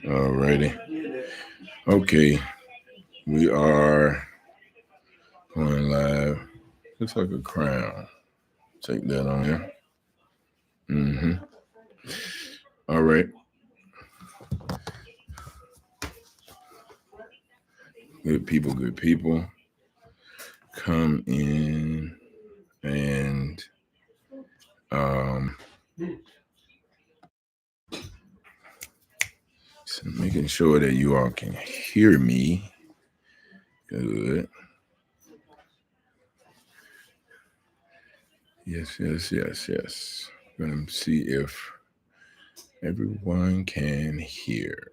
Alrighty. Okay. We are going live. Looks like a crown. Take that on there. Mm-hmm. All right. Good people, good people. Come in and um so making sure that you all can hear me. Good. Yes. Gonna see if everyone can hear.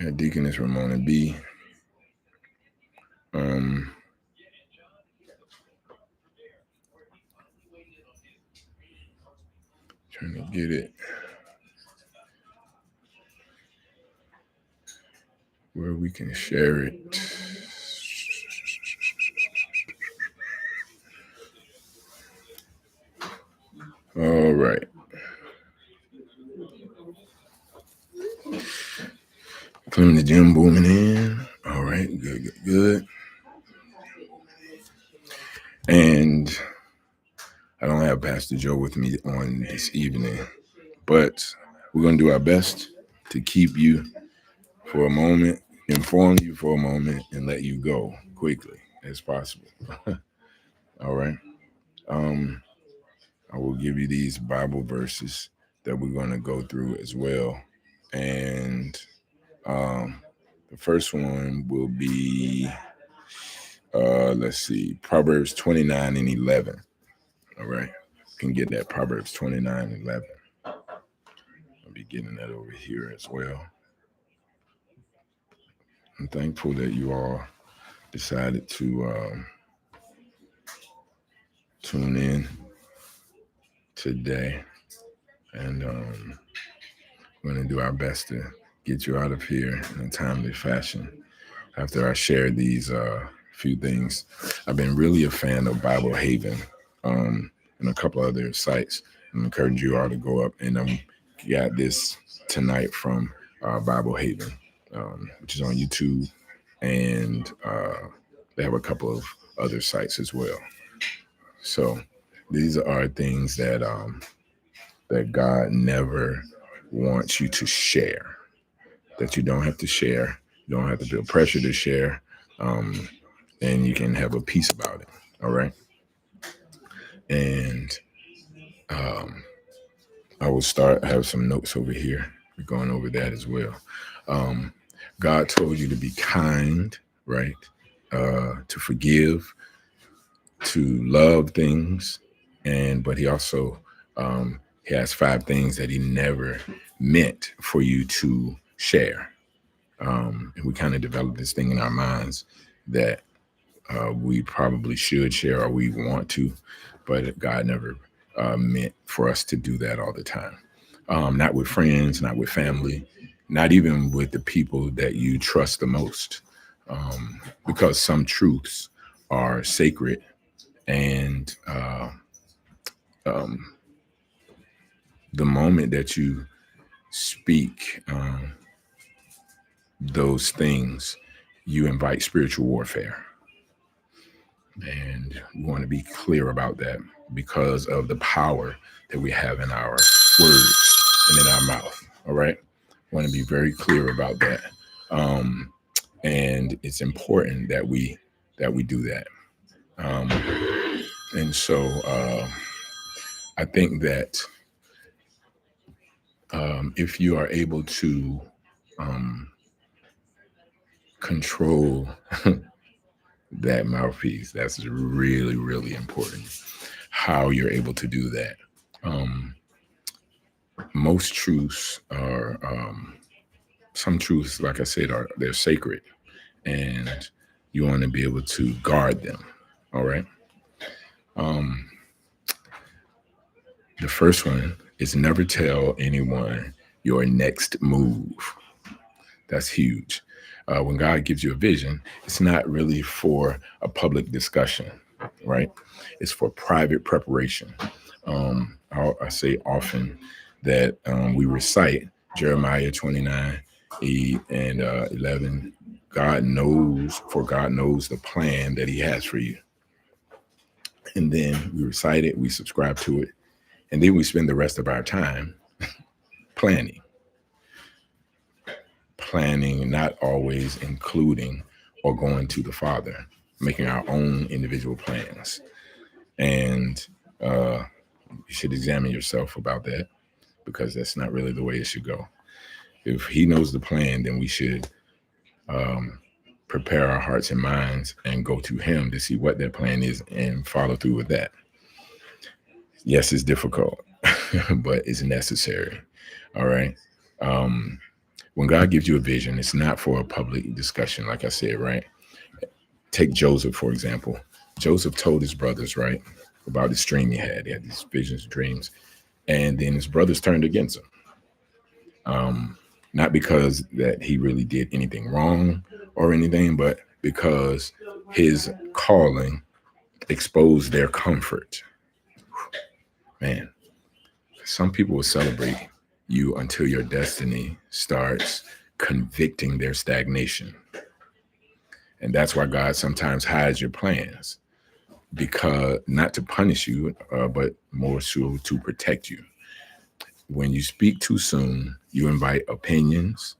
Got Deaconess Ramona B. Um, Trying to get it where we can share it. All right. Clean the gym booming in. All right. Good. And I don't have Pastor Joe with me on this evening, but we're going to do our best to keep you for a moment, inform you for a moment, and let you go quickly as possible. All right. I will give you these Bible verses that we're going to go through as well. And the first one will be, let's see, Proverbs 29 and 11. All right. You can get that Proverbs 29 and 11. I'll be getting that over here as well. I'm thankful that you all decided to tune in today. And we're going to do our best to get you out of here in a timely fashion. After I shared these few things, I've been really a fan of Bible Haven and a couple other sites. I encourage you all to go up and got this tonight from Bible Haven, which is on YouTube, and they have a couple of other sites as well. So these are things that that God never wants you to share, that you don't have to share. You don't have to feel pressure to share, and you can have a peace about it. All right. And I will I have some notes over here. We're going over that as well. Um, God told you to be kind, right? To forgive, to love things, but He also He has 5 things that He never meant for you to share. And we kind of develop this thing in our minds that we probably should share or we want to, but God never meant for us to do that all the time. Not with friends, not with family, not even with the people that you trust the most, because some truths are sacred, and um, the moment that you speak those things, you invite spiritual warfare. And we want to be clear about that because of the power that we have in our words and in our mouth. All right. I want to be very clear about that. And it's important that we do that. And so I think that if you are able to control that mouthpiece, that's really, really important. How you're able to do that. Most truths are, some truths, like I said, they're sacred, and you want to be able to guard them. All right. The first one is never tell anyone your next move. That's huge. When God gives you a vision, it's not really for a public discussion, right? It's for private preparation. I say often that we recite Jeremiah 29, 8 and 11. God knows the plan that he has for you. And then we recite it, we subscribe to it, and then we spend the rest of our time planning, not always including or going to the Father, making our own individual plans. And you should examine yourself about that, because that's not really the way it should go. If he knows the plan, then we should prepare our hearts and minds and go to him to see what that plan is and follow through with that. Yes, it's difficult, but it's necessary. All right. When God gives you a vision, it's not for a public discussion, like I said, right? Take Joseph, for example. Joseph told his brothers, right, about this dream he had. He had these visions, dreams, and then his brothers turned against him. Not because that he really did anything wrong or anything, but because his calling exposed their comfort. Man, some people will celebrate you until your destiny starts convicting their stagnation. And that's why God sometimes hides your plans, because not to punish you, but more so to protect you. When you speak too soon, you invite opinions,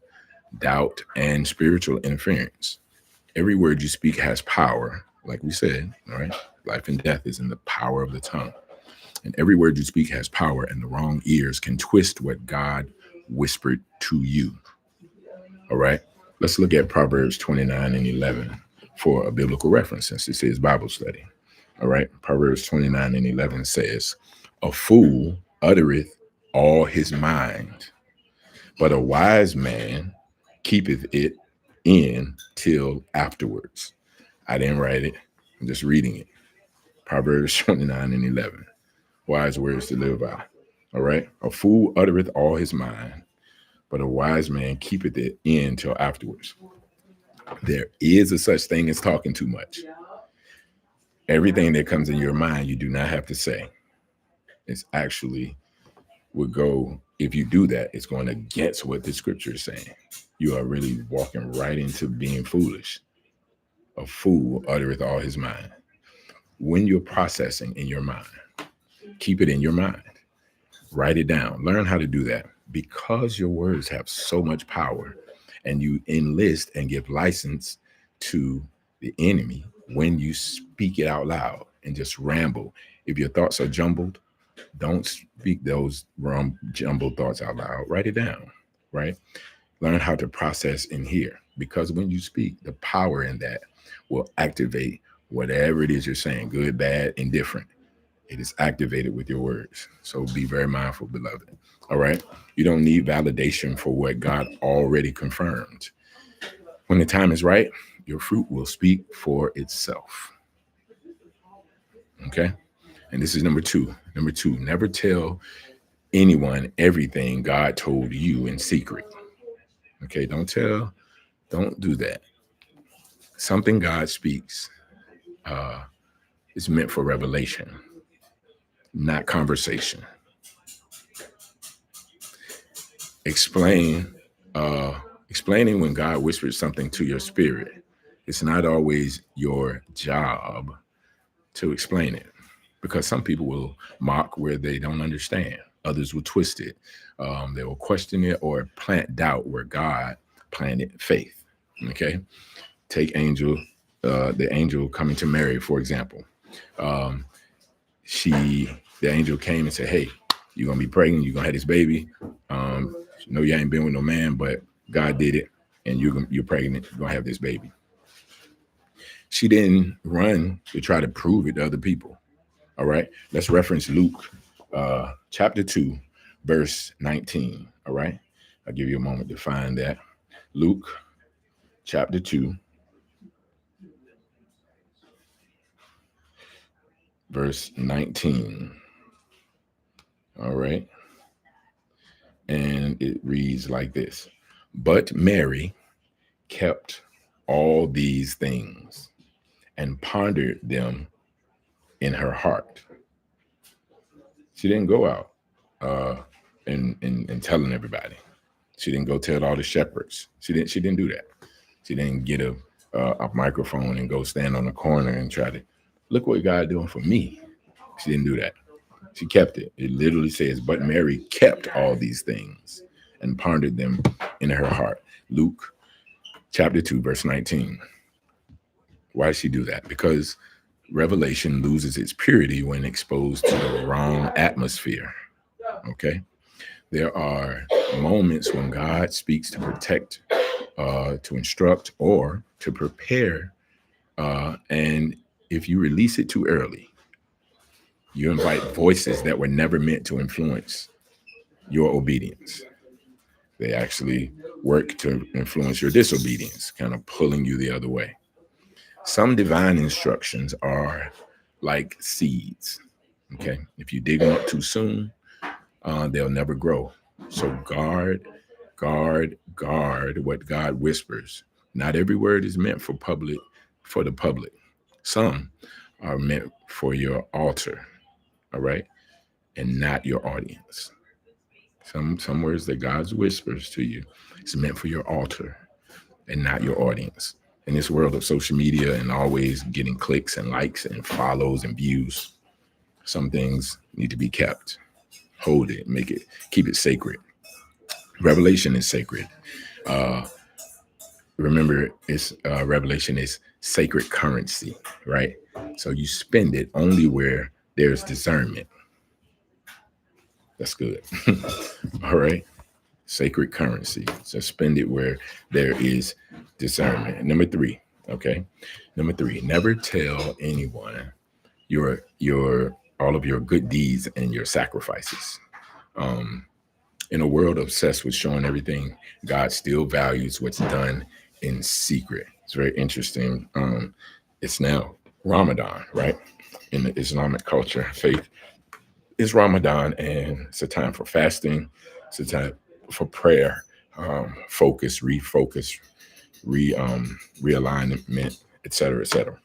doubt, and spiritual interference. Every word you speak has power, like we said, all right? Life and death is in the power of the tongue. And every word you speak has power, and the wrong ears can twist what God whispered to you. All right? Let's look at Proverbs 29 and 11 for a biblical reference, since this is Bible study. All right? Proverbs 29 and 11 says, "A fool uttereth all his mind, but a wise man keepeth it in till afterwards." I didn't write it. I'm just reading it. Proverbs 29 and 11. Wise words to live by. All right. "A fool uttereth all his mind, but a wise man keepeth it in till afterwards." There is a such thing as talking too much. Everything that comes in your mind, you do not have to say. It's actually would go, if you do that, it's going against what the scripture is saying. You are really walking right into being foolish. A fool uttereth all his mind. When you're processing in your mind, keep it in your mind. Write it down. Learn how to do that, because your words have so much power, and you enlist and give license to the enemy when you speak it out loud and just ramble. If your thoughts are jumbled, don't speak those jumbled thoughts out loud. Write it down, right? Learn how to process in here, because when you speak, the power in that will activate whatever it is you're saying, good, bad, indifferent. It is activated with your words. So be very mindful, beloved. All right. You don't need validation for what God already confirmed. When the time is right, your fruit will speak for itself. Okay. And this is number two. Number two, never tell anyone everything God told you in secret. Okay. Don't do that. Something God speaks is meant for revelation, not conversation. Explain, explaining when God whispers something to your spirit. It's not always your job to explain it, because some people will mock where they don't understand. Others will twist it. They will question it or plant doubt where God planted faith. Okay. Take the angel coming to Mary, for example. Um, the angel came and said, "Hey, you're gonna be pregnant. You're gonna have this baby. No, you ain't been with no man, but God did it, and you're pregnant. You're gonna have this baby." She didn't run to try to prove it to other people. All right, let's reference Luke chapter 2, verse 19. All right, I'll give you a moment to find that. Luke chapter 2, verse 19. All right, and it reads like this: "But Mary kept all these things and pondered them in her heart." She didn't go out and telling everybody. She didn't go tell all the shepherds. She didn't do that. She didn't get a microphone and go stand on the corner and try to look what God doing for me. She didn't do that. She kept it. It literally says, but Mary kept all these things and pondered them in her heart. Luke chapter 2, verse 19. Why did she do that? Because revelation loses its purity when exposed to the wrong atmosphere. Okay. There are moments when God speaks to protect, to instruct, or to prepare. And if you release it too early, you invite voices that were never meant to influence your obedience. They actually work to influence your disobedience, kind of pulling you the other way. Some divine instructions are like seeds. Okay. If you dig them up too soon, they'll never grow. So guard what God whispers. Not every word is meant for the public. Some are meant for your altar, all right, and not your audience. Some words that God whispers to you is meant for your altar and not your audience. In this world of social media and always getting clicks and likes and follows and views, some things need to be kept. Hold it, keep it sacred. Revelation is sacred. Remember, revelation is sacred currency, right? So you spend it only where there's discernment. That's good. All right. Sacred currency. So spend it where there is discernment. Number 3. Okay. Number 3, never tell anyone your all of your good deeds and your sacrifices. In a world obsessed with showing everything, God still values what's done in secret. It's very interesting. It's now Ramadan, right? In the Islamic culture, faith is Ramadan, and it's a time for fasting. It's a time for prayer, focus, refocus, realignment, etc., etc.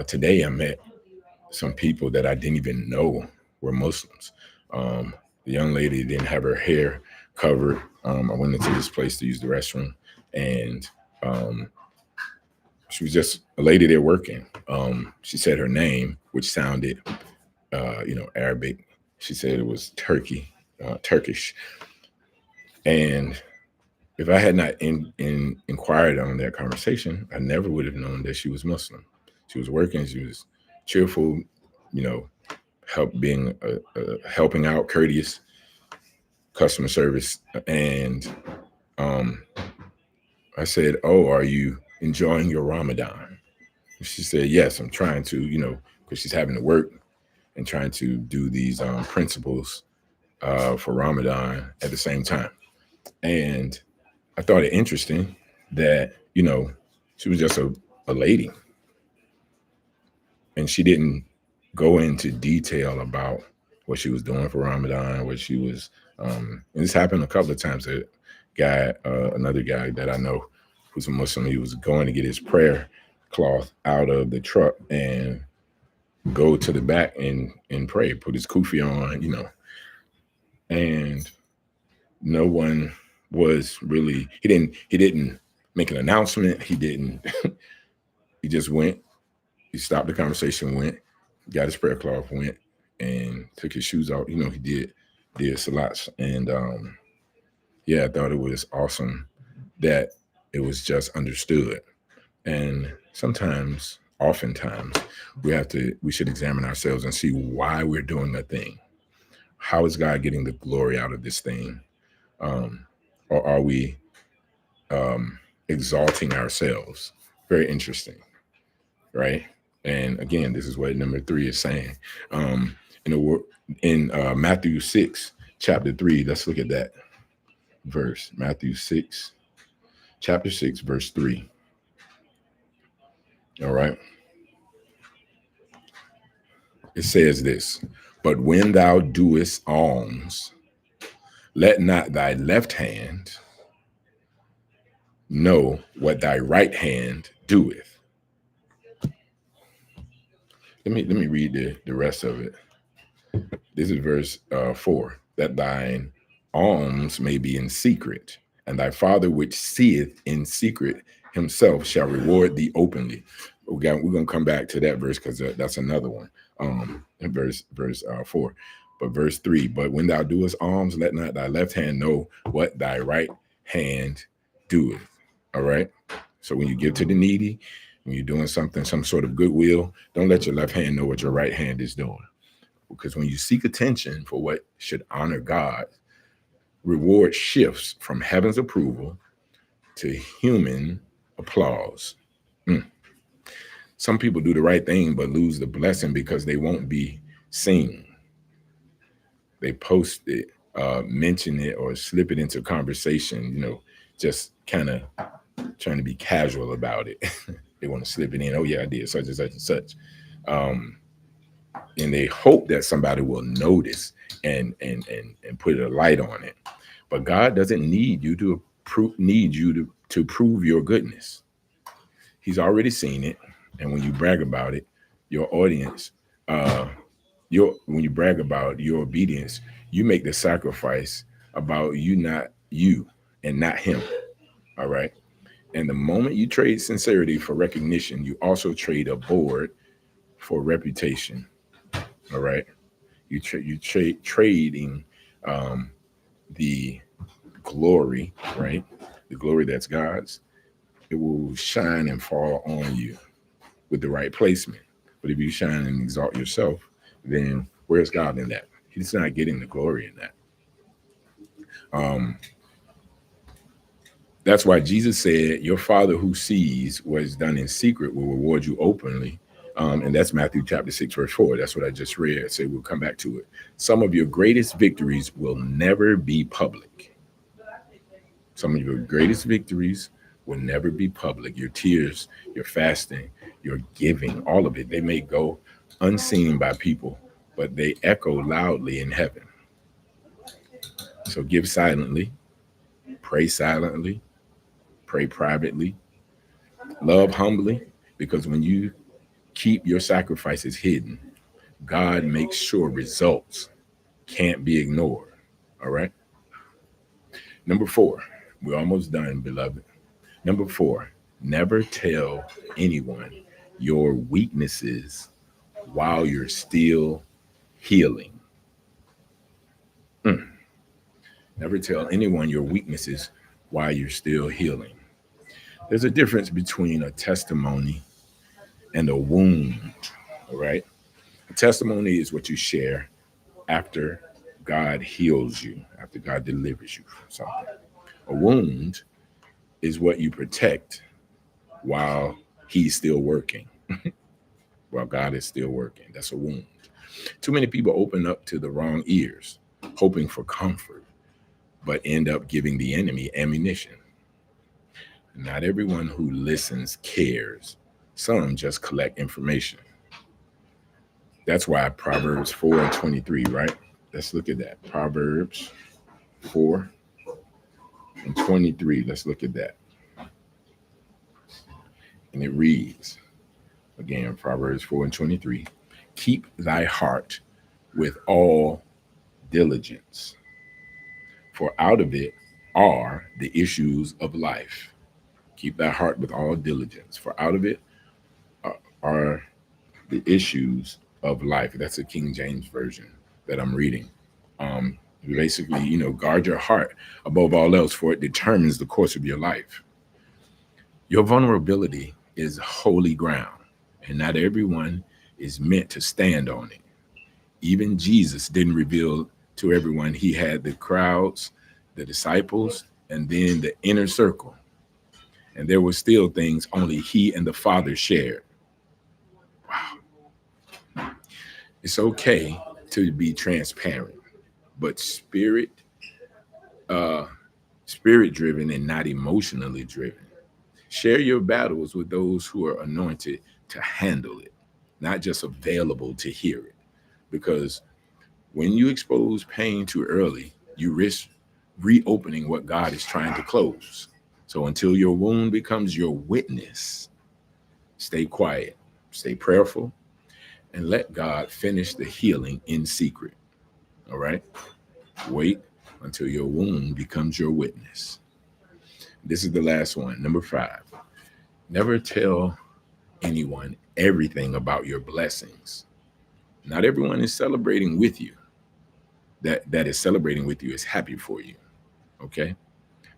Today, I met some people that I didn't even know were Muslims. The young lady didn't have her hair covered. I went into this place to use the restroom, and she was just a lady there working. She said her name, which sounded, Arabic. She said it was Turkish. And if I had not inquired on that conversation, I never would have known that she was Muslim. She was working. She was cheerful, helping out, courteous, customer service. And I said, "Oh, are you enjoying your Ramadan?" She said, "Yes, I'm trying to, because she's having to work and trying to do these principles for Ramadan at the same time." And I thought it interesting that, she was just a lady, and she didn't go into detail about what she was doing for Ramadan, what she was, and this happened a couple of times. Another guy that I know who's a Muslim, he was going to get his prayer cloth out of the truck and go to the back and pray, put his kufi on, and no one was really, he didn't make an announcement. He didn't, he just went, he stopped the conversation, went, got his prayer cloth, went, and took his shoes off. He did salats. And I thought it was awesome that it was just understood. And oftentimes, we should examine ourselves and see why we're doing the thing. How is God getting the glory out of this thing? Or are we exalting ourselves? Very interesting, right? And again, this is what number 3 is saying. In Matthew 6, chapter 3, let's look at that verse. Matthew 6, chapter 6, verse 3. All right. It says this: "But when thou doest alms, let not thy left hand know what thy right hand doeth." Let me read the rest of it. This is verse 4, that thine alms may be in secret, and thy Father which seeth in secret himself shall reward thee openly. We're going to come back to that verse because that's another one. Verse 4. But verse 3, but when thou doest alms, let not thy left hand know what thy right hand doeth. All right. So when you give to the needy, when you're doing something, some sort of goodwill, don't let your left hand know what your right hand is doing. Because when you seek attention for what should honor God, reward shifts from heaven's approval to human applause. Some people do the right thing but lose the blessing because they won't be seen. They post it, mention it, or slip it into conversation, just kind of trying to be casual about it. They want to slip it in. Oh, yeah, I did such and such and such. And they hope that somebody will notice and put a light on it. But God doesn't need you to prove your goodness. He's already seen it. And when you brag about it, your audience, when you brag about your obedience, you make the sacrifice about not you and not him. All right. And the moment you trade sincerity for recognition, you also trade a board for reputation. All right. You trading the glory, right? The glory that's God's. It will shine and fall on you with the right placement. But if you shine and exalt yourself, then where's God in that? He's not getting the glory in that. That's why Jesus said, your Father who sees what is done in secret will reward you openly. And that's Matthew chapter 6, verse 4. That's what I just read. So we'll come back to it. Some of your greatest victories will never be public. Some of your greatest victories will never be public. Your tears, your fasting, your giving, all of it, they may go unseen by people, but they echo loudly in heaven. So give silently, pray silently, pray privately, love humbly, because when you keep your sacrifices hidden, God makes sure results can't be ignored. All right. Number 4, we're almost done, beloved. Number 4, never tell anyone your weaknesses while you're still healing. Never tell anyone your weaknesses while you're still healing. There's a difference between a testimony and a wound. All right. A testimony is what you share after God heals you, after God delivers you from something. A wound is what you protect while he's still working, while God is still working. That's a wound. Too many people open up to the wrong ears, hoping for comfort, but end up giving the enemy ammunition. Not everyone who listens cares. Some just collect information. That's why Proverbs 4 and 23, right? Let's look at that. Proverbs 4 and 23. Let's look at that. And it reads, again, Proverbs 4 and 23, keep thy heart with all diligence, for out of it are the issues of life. Keep thy heart with all diligence, for out of it are the issues of life. That's a King James version that I'm reading. Basically, guard your heart above all else, for it determines the course of your life. Your vulnerability is holy ground, and not everyone is meant to stand on it. Even Jesus didn't reveal to everyone. He had the crowds, the disciples, and then the inner circle. And there were still things only he and the Father shared. Wow. It's okay to be transparent, but spirit driven and not emotionally driven. Share your battles with those who are anointed to handle it, not just available to hear it. Because when you expose pain too early, you risk reopening what God is trying to close. So until your wound becomes your witness, stay quiet, stay prayerful, and let God finish the healing in secret. All right. Wait until your wound becomes your witness. This is the last one. Number 5. Never tell anyone everything about your blessings. Not everyone is celebrating with you. That is celebrating with you is happy for you. Okay.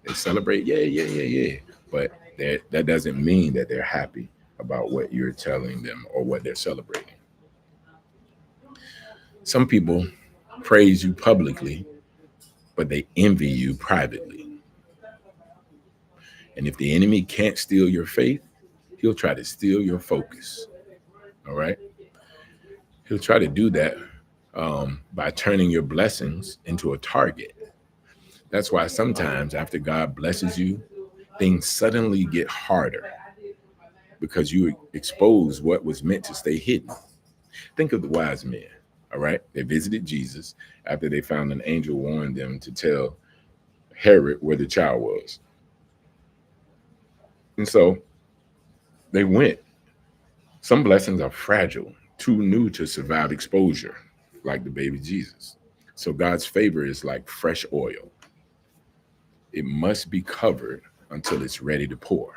They celebrate, yeah, yeah, yeah, yeah. But that doesn't mean that they're happy about what you're telling them or what they're celebrating. Some people praise you publicly, but they envy you privately. And if the enemy can't steal your faith, he'll try to steal your focus. All right. He'll try to do that by turning your blessings into a target. That's why sometimes after God blesses you, things suddenly get harder because you expose what was meant to stay hidden. Think of the wise men. All right. They visited Jesus after they found an angel warned them to tell Herod where the child was. And so they went. Some blessings are fragile, too new to survive exposure, like the baby Jesus. So God's favor is like fresh oil. It must be covered until it's ready to pour.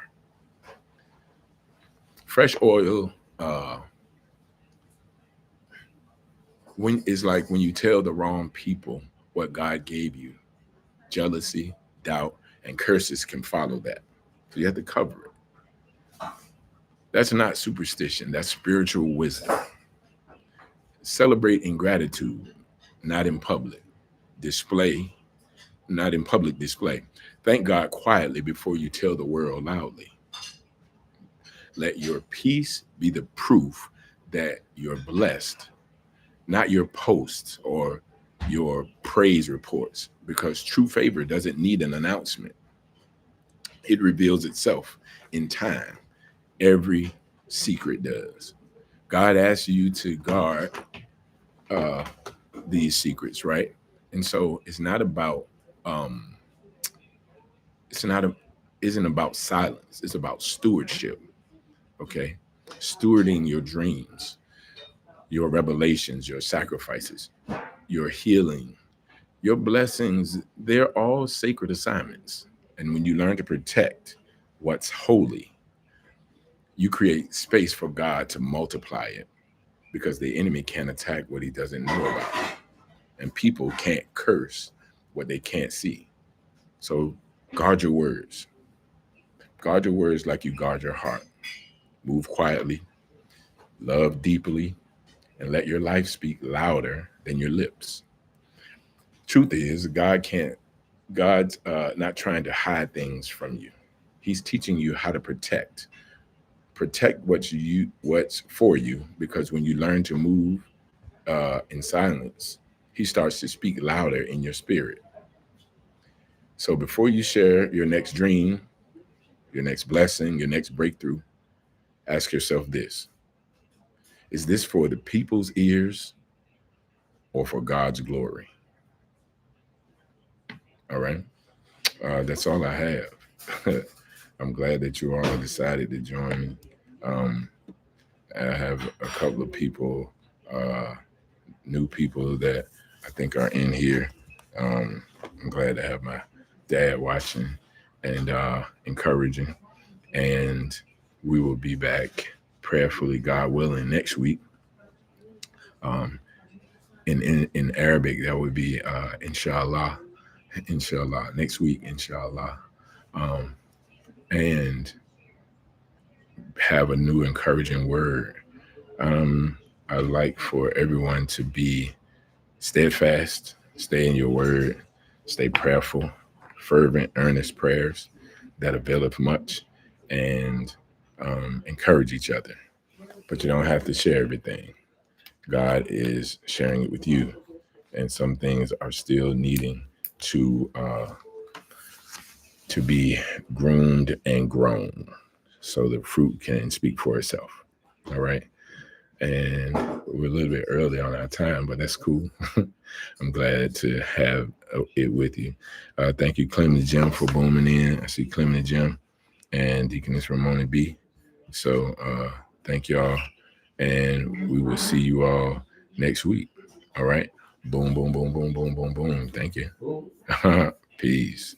Fresh oil when is like when you tell the wrong people what God gave you. Jealousy, doubt, and curses can follow that. So you have to cover it. That's not superstition, that's spiritual wisdom. Celebrate in gratitude, not in public. Display, not in public display. Thank God quietly before you tell the world loudly. Let your peace be the proof that you're blessed, not your posts or your praise reports, because true favor doesn't need an announcement. It reveals itself in time. Every secret does. God asks you to guard uh, these secrets, right? And so um, it's not a, isn't about silence. It's about stewardship. Okay, stewarding your dreams, your revelations, your sacrifices, your healing, your blessings. They're all sacred assignments. And when you learn to protect what's holy, you create space for God to multiply it because the enemy can't attack what he doesn't know about. And people can't curse what they can't see. So guard your words. Guard your words like you guard your heart. Move quietly, love deeply, and let your life speak louder than your lips. Truth is, God's not trying to hide things from you. He's teaching you how to protect what's for you, because when you learn to move in silence, he starts to speak louder in your spirit. So before you share your next dream, your next blessing, your next breakthrough, ask yourself this: is this for the people's ears or for God's glory? All right. That's all I have. I'm glad that you all decided to join me. Um, I have a couple of people, uh, new people that I think are in here. I'm glad to have my dad watching and encouraging. And we will be back prayerfully, God willing, next week. Um, in Arabic, that would be inshallah, inshallah, next week, inshallah. Um, and have a new encouraging word. Um, I'd like for everyone to be steadfast, stay in your word, stay prayerful, fervent, earnest prayers that availeth much, and encourage each other. But you don't have to share everything. God is sharing it with you, and some things are still needing to be groomed and grown so the fruit can speak for itself. All right. And we're a little bit early on our time, but that's cool. I'm glad to have it with you. Thank you, Clement Jim, for booming in. I see Clement Jim and Deaconess Ramona B. So thank y'all. And we will see you all next week. All right. Boom, boom, boom, boom, boom, boom, boom. Thank you. Peace.